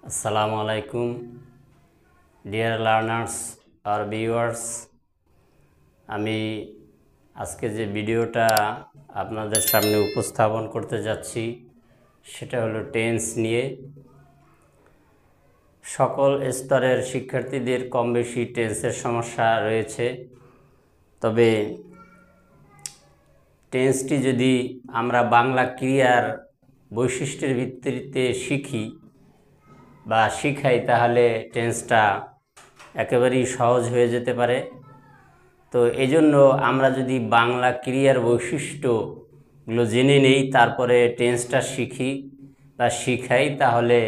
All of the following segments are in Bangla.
আসসালামু আলাইকুম ডিয়ার লার্নার্স আর ভিউয়ার্স। আমি আজকে যে ভিডিওটা আপনাদের সামনে উপস্থাপন করতে যাচ্ছি সেটা হলো টেন্স নিয়ে। সকল স্তরের শিক্ষার্থীদের কম বেশি টেন্সের সমস্যা রয়েছে, তবে টেন্সটি যদি আমরা বাংলা ক্রিয়ার বৈশিষ্ট্যের ভিত্তিতে শিখি বা শিখাই তাহলে টেন্সটা একেবারেই সহজ হয়ে যেতে পারে। তো এই জন্য আমরা যদি বাংলা ক্রিয়ার বৈশিষ্ট্যগুলো জেনে নেই, তারপরে টেন্সটা শিখি বা শিখাই, তাহলে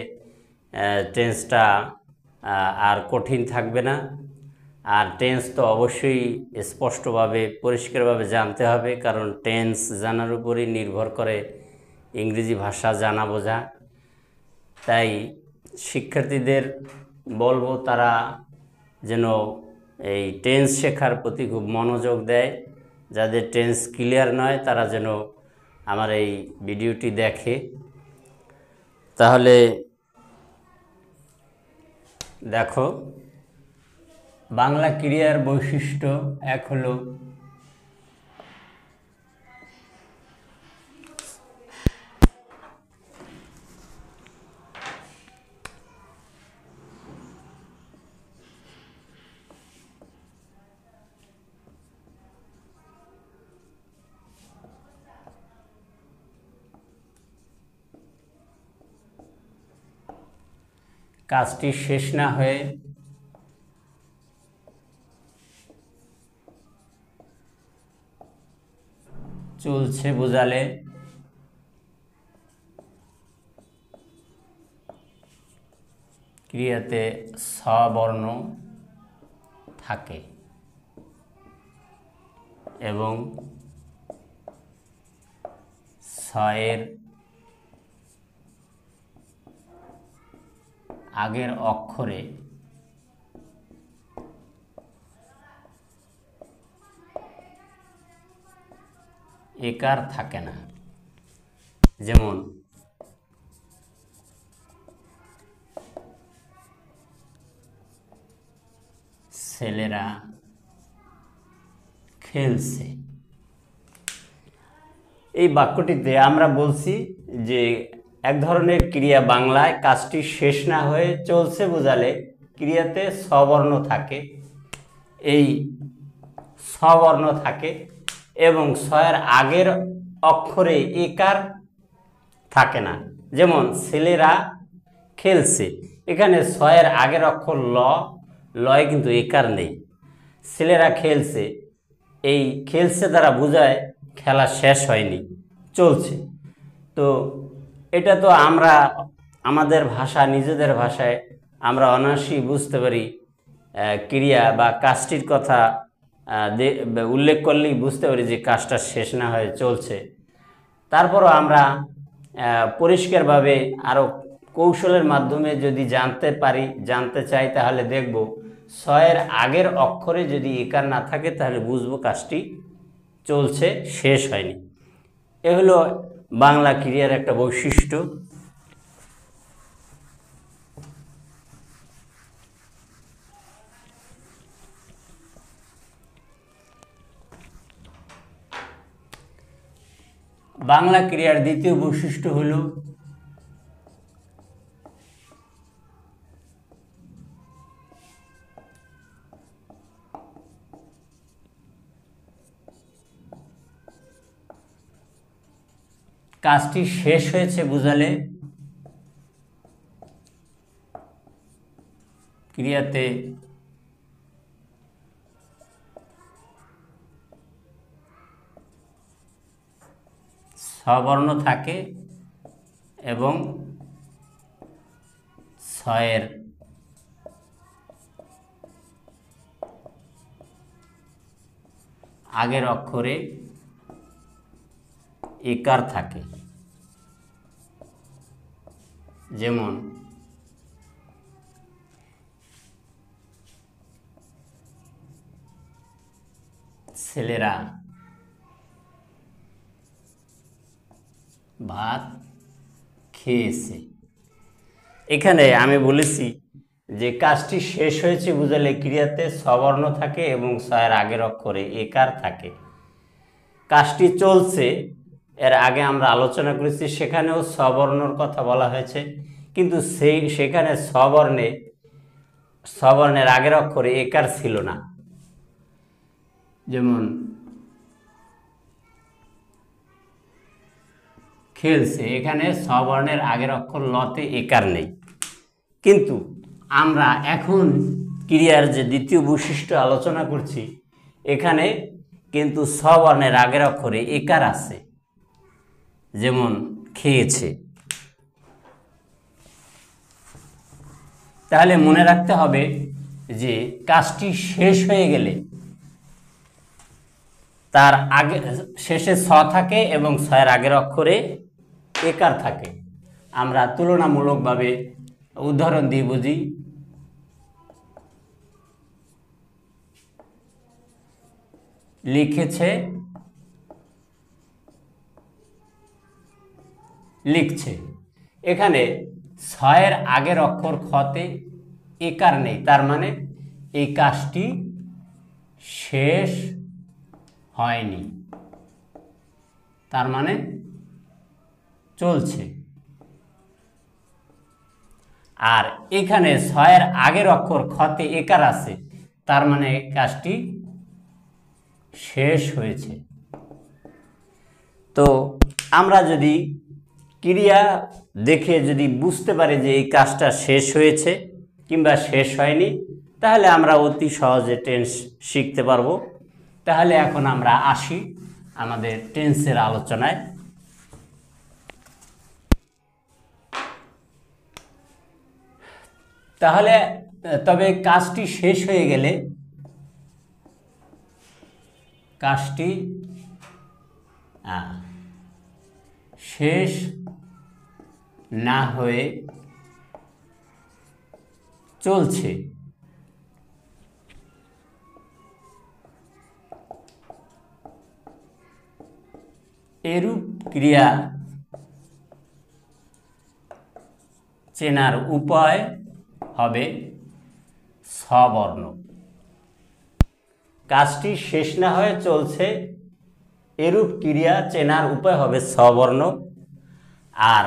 টেন্সটা আর কঠিন থাকবে না। আর টেন্স তো অবশ্যই স্পষ্টভাবে পরিষ্কারভাবে জানতে হবে, কারণ টেন্স জানার উপরই নির্ভর করে ইংরেজি ভাষা জানা বোঝা। তাই শিক্ষার্থীদের বলবো তারা যেন এই টেন্স শেখার প্রতি খুব মনোযোগ দেয়। যাদের টেন্স ক্লিয়ার নয় তারা যেন আমার এই ভিডিওটি দেখে। তাহলে দেখো, বাংলা ক্রিয়ার বৈশিষ্ট্য এক হলো কাজটি শেষ না হয়ে চলছে বোঝালে ক্রিয়াতে স্ববর্ণ থাকে এবং এর আগের অক্ষরে একার থাকে না। যেমন ছেলেরা খেলছে, এই বাক্যটিতে আমরা বলছি যে এক ধরনের ক্রিয়া বাংলায় কাজটি শেষ না হয়ে চলছে বোঝালে ক্রিয়াতে স্ববর্ণ থাকে, এই স্ববর্ণ থাকে এবং এর আগের অক্ষরে একার থাকে না। যেমন ছেলেরা খেলছে, এখানে এর আগের অক্ষর লয় কিন্তু একার নেই। ছেলেরা খেলছে, এই খেলছে দ্বারা বোঝায় খেলা শেষ হয়নি, চলছে। তো এটা তো আমরা আমাদের ভাষা, নিজেদের ভাষায় আমরা অনায়াসেই বুঝতে পারি। ক্রিয়া বা কাজটির কথা উল্লেখ করলেই বুঝতে পারি যে কাজটা শেষ না হয়ে চলছে। তারপরও আমরা পরিষ্কারভাবে আরও কৌশলের মাধ্যমে যদি জানতে চাই, তাহলে দেখব এর আগের অক্ষরে যদি একার না থাকে তাহলে বুঝবো কাজটি চলছে, শেষ হয়নি। এ হলো বাংলা ক্রিয়ার একটা বৈশিষ্ট্য। বাংলা ক্রিয়ার দ্বিতীয় বৈশিষ্ট্য হলো কাজটি শেষ হয়েছে বোঝালে ক্রিয়াতে স্ববর্ণ থাকে এবং এর আগের অক্ষরে একার থাকে। যেমন ছেলেরা ভাত খেয়েছে, এখানে আমি বলেছি যে কাজটি শেষ হয়েছে বুঝালে ক্রিয়াতে সবর্ণ থাকে এবং ছয়ের আগের অক্ষরে একার থাকে। কাজটি চলছে, এর আগে আমরা আলোচনা করেছি, সেখানেও সবর্ণর কথা বলা হয়েছে, কিন্তু সেখানে সবর্ণের আগের অক্ষরে একার ছিল না। যেমন খেলছে, এখানে সবর্ণের আগের অক্ষর লতে একার নেই। কিন্তু আমরা এখন ক্রিয়ার যে দ্বিতীয় বৈশিষ্ট্য আলোচনা করছি, এখানে কিন্তু সবর্ণের আগের অক্ষরে একার আছে। যেমন খেয়েছে। তাহলে মনে রাখতে হবে যে কাজটি শেষ হয়ে গেলে তার আগে শেষে ছ থাকে এবং ছয়ের আগের অক্ষরে একার থাকে। আমরা তুলনামূলকভাবে উদাহরণ দিয়ে বুঝি। লিখেছে, লিখছে। এখানে ছয়ের আগের অক্ষর খতে একার নেই, তার মানে এই কাজটি শেষ হয়নি, তার মানে চলছে। আর এখানে ছয়ের আগের অক্ষর খতে একার আছে, তার মানে কাজটি শেষ হয়েছে। তো আমরা যদি ক্রিয়া দেখে যদি বুঝতে পারি যে এই কাজটা শেষ হয়েছে কিংবা শেষ হয়নি, তাহলে আমরা অতি সহজে টেন্স শিখতে পারবো। তাহলে এখন আমরা আসি আমাদের টেন্সের আলোচনায়। তাহলে তবে কাজটি শেষ হয়ে গেলে, কাজটি শেষ না হয়ে চলছে, এরূপ ক্রিয়া চেনার উপায় হবে সবর্ণ। কাজটি শেষ না হয়ে চলছে, এরূপ ক্রিয়া চেনার উপায় হবে সবর্ণ। আর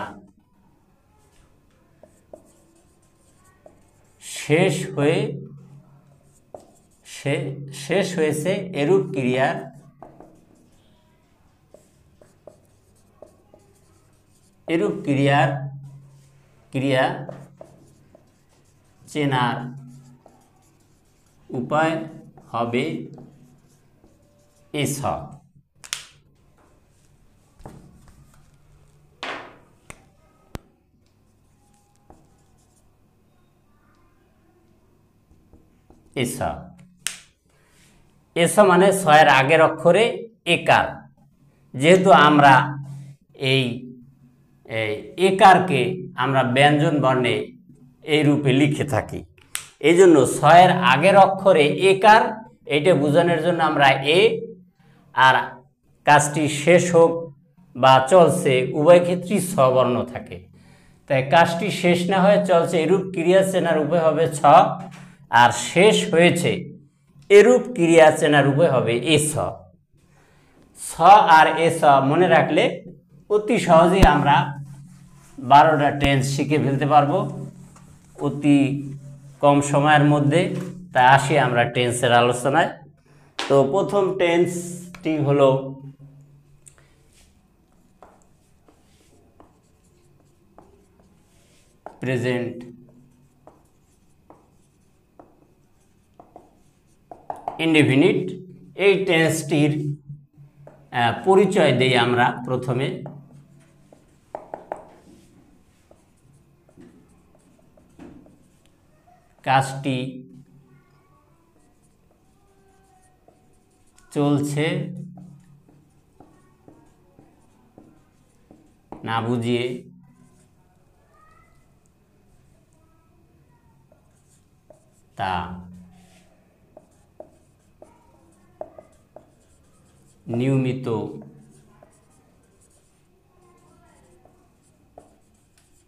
শেষ হয়েছে এরূপ ক্রিয়া চেনার উপায় হবে এস। এস মানে ছয়ের আগের অক্ষরে একার। যেহেতু আমরা এই একারকে আমরা ব্যঞ্জন বর্ণে এই রূপে লিখে থাকি, এই জন্য ছয়ের আগের অক্ষরে একার, এটা বোঝানোর জন্য আমরা এ, আর কাজটি শেষ হোক বা চলছে উভয় ক্ষেত্রেই সবর্ণ থাকে। তাই কাজটি শেষ না হয়ে চলছে এরূপ ক্রিয়া চেনার উপায় হবে ছ, আর শেষ হয়েছে এরূপ ক্রিয়া চেনার উপায় হবে এস। ছ আর এস মনে রাখলে অতি সহজেই আমরা 12টা টেন্স শিখে ফেলতে পারবো অতি কম সময়ের মধ্যে। তাই আসি আমরা টেন্সের আলোচনায়। তো প্রথম টেন্সটি হলো প্রেজেন্ট ইনডেফিনিট। এই টেন্সটির পরিচয় দেই আমরা প্রথমে। কাজটি চলছে না বুঝিয়ে তা নিয়মিত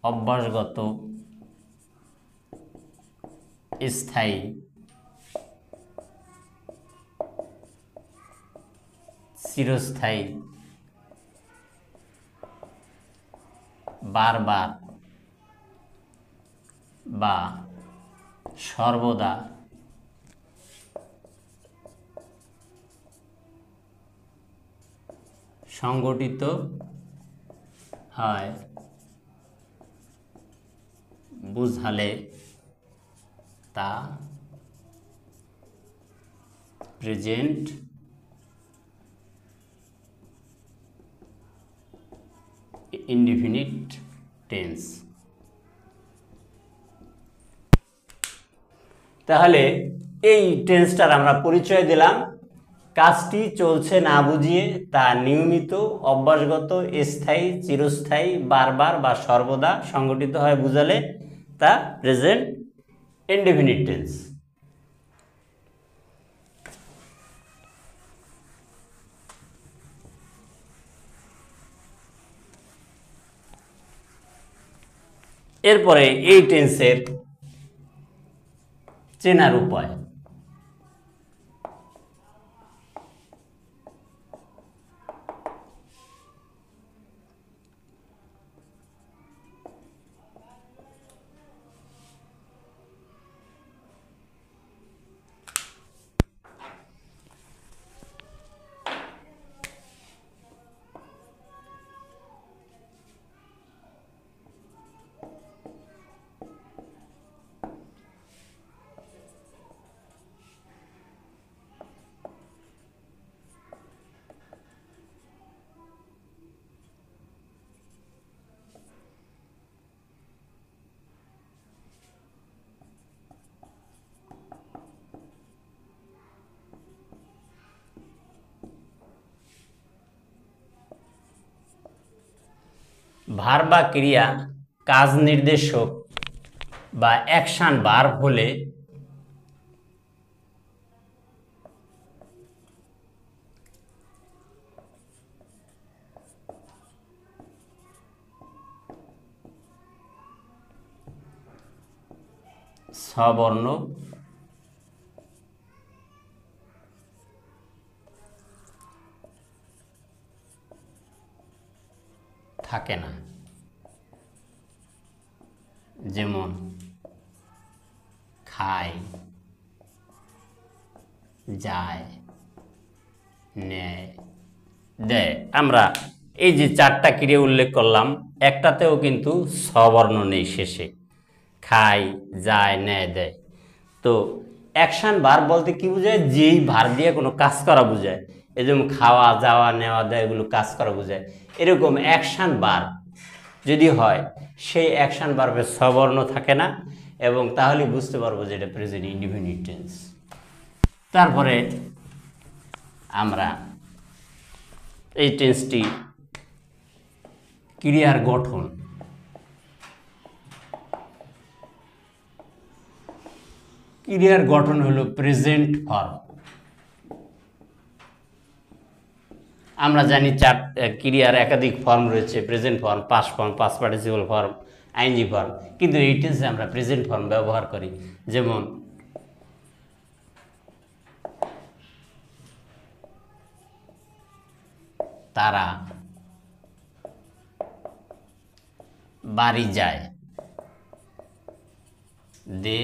অভ্যাসগত স্থায়ী, চিরস্থায়ী, বারবার বা সর্বদা সংগঠিত হয় বুঝালে তা প্রেজেন্ট ইনডিফিনিট টেন্স। তাহলে এই টেন্সটার আমরা পরিচয় দিলাম। কাজটি চলছে না বুঝিয়ে তা নিয়মিত, অভ্যাসগত, স্থায়ী, চিরস্থায়ী, বারবার বা সর্বদা সংগঠিত হয় বুঝালে তা প্রেজেন্ট ইনডিফিনিট টেন্স। এরপরে এই টেন্সের চেনার উপায়। ভার্ব বা ক্রিয়া কাজ নির্দেশক বা অ্যাকশন ভার্ব হলে স্ববর্ণ থাকে না। যেমন খায়, যায়, নেয়, দেয়। আমরা এই যে চারটা ক্রিয়া উল্লেখ করলাম, একটাতেও কিন্তু স্ববর্ণ নেই শেষে। খায়, যায়, নেয়, দেয়। তো অ্যাকশন ভার্ব বলতে কি বোঝায়? যেই ভার্ব দিয়ে কোনো কাজ করা বোঝায়। এই যেমন খাওয়া, যাওয়া, নেওয়া, দেয়, এগুলো কাজ করা বোঝায়। এরকম অ্যাকশন ভার্ব যদি হয়, সেই অ্যাকশন ভার্বের স্ববর্ণ থাকে না, এবং তাহলে বুঝতে পারবো যে এটা প্রেজেন্ট ইনডিফিনিট টেন্স। তারপরে আমরা এই টেন্সটি ক্রিয়ার গঠন। ক্রিয়ার গঠন হলো প্রেজেন্ট ফর্ম। আমরা জানি ক্রিয়ার একাধিক ফর্ম রয়েছে, present form, past form, past participle form, ING form. কিন্তু এই টেন্সে আমরা প্রেজেন্ট ফর্ম ব্যবহার করি। যেমন তারা বাড়ি যায়, দে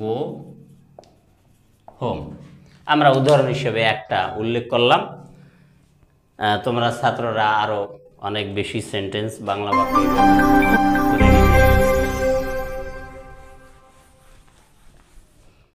গো হোম। আমরা উদাহরণ হিসেবে একটা উল্লেখ করলাম। তোমরা ছাত্ররা আরো অনেক বেশি সেন্টেন্স বাংলা বাক্য